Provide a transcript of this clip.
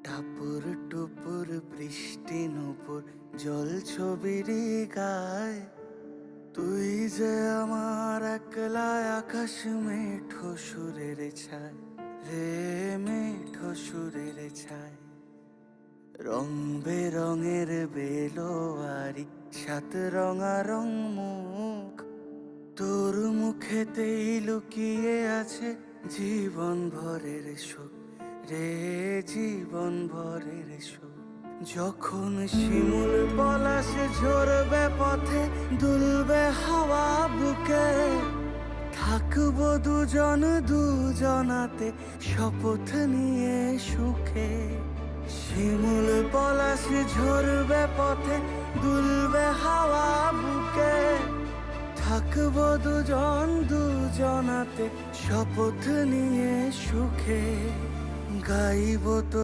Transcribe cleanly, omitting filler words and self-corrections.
টাপুর টুপুর বৃষ্টি নুপুর জল ছবির গায়, তুই যে আমার একলা আকাশ মেঠো সুরের ছায় রে, মেঠো সুরের ছায়। রং বেরঙের বেলোয়ারি সাত রঙা রং মুখ, তোর মুখেতেই লুকিয়ে আছে জীবন ভরের সুখ রে, জীবন ভরের সুখ। যখন শিমুল পলাশ ঝরবে পথে, দুলবে হাওয়া বুকে, থাকবো দুজন দুজনাতে শপথ নিয়ে সুখে। শিমুল পলাশ ঝরবে পথে, দুলবে হাওয়া বুকে, থাকবো দুজন দুজনাতে শপথ নিয়ে সুখে। গাইব তো